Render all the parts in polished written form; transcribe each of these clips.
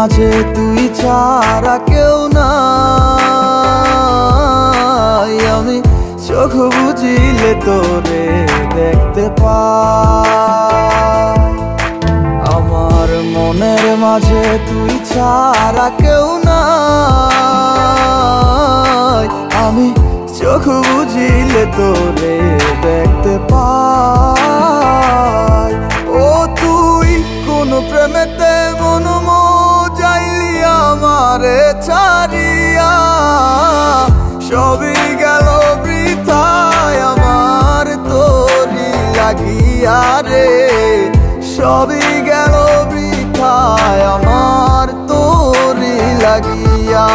মাঝে তুই ছাড়া কেউ নাই। আমি চোখ বুঝিলে তোরে দেখতে পাই। আমার মনের মাঝে তুই ছাড়া কেউ নাই। আমি চোখ বুঝিলে তোরে দেখতে পাই। ও তুই কোন প্রেমেতে মন যাইলি আমারে ছাড়িয়া, সবই গেল বৃথায় আমার তোরি লাগিয়া রে। সবই গেল বৃথায় আমার তোরি লাগিয়া।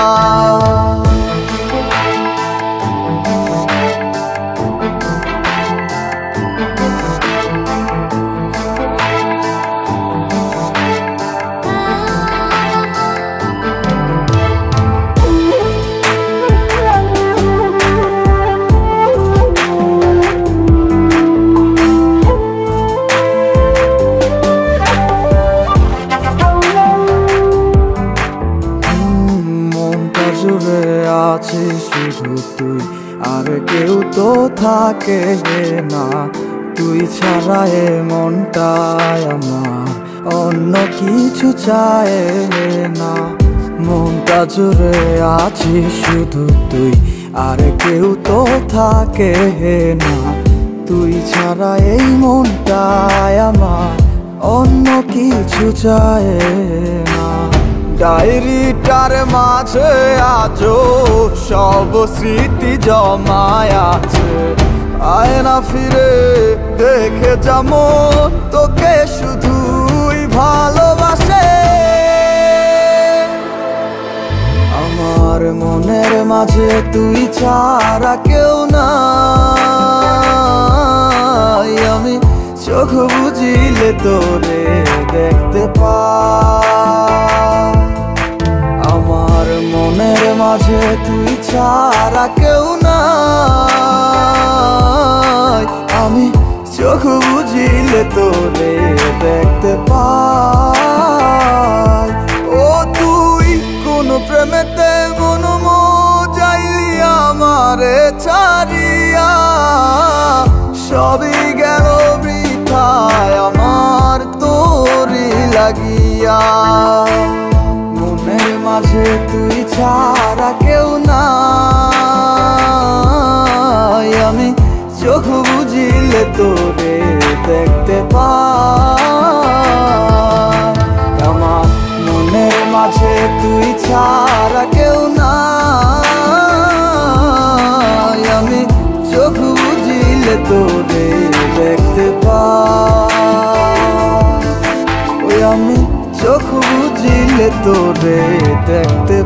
জুড়ে আছে শুধু তুই, আর কেউ তো থাকে না। তুই ছাড়া এ মনটায় আমার অন্য কিছু চায় না। মনটা জুড়ে আছে শুধু তুই, আর কেউ তো থাকে না। তুই ছাড়া এই মনটায় আমার অন্য কিছু চায় না। ডায়েরিটার মাঝে আজও সব স্মৃতি জমায় আছে। আয় না ফিরে দেখে যাবো তোকে শুধুই ভালোবাসে। আমার মনের মাঝে তুই ছাড়া কেউ নাই। আমি চোখ বুঝিলে তোরে দেখতে পাই। আমার মনের মাঝে তুই ছাড়া কেউ নাই। আমি চোখ বুঝিলে তোরে দেখতে পাই। ও তুই কোন প্রেমেতে মন যাইলি আমারে ছাড়িয়া, সবই গেল বৃথায় আমার তোরি লাগিয়া। মনের মাঝে তুই ছাড়া কেউ নাই। আমি চোখ বুঝিলে তোরে দেখতে পাই। আমার মনের মাঝে তুই ছাড়া কেউ নাই। আমি চোখ বুঝিলে তোরে দেখতে পাই। ওই আমি চোখ বুঝিলে তোরে দেখতে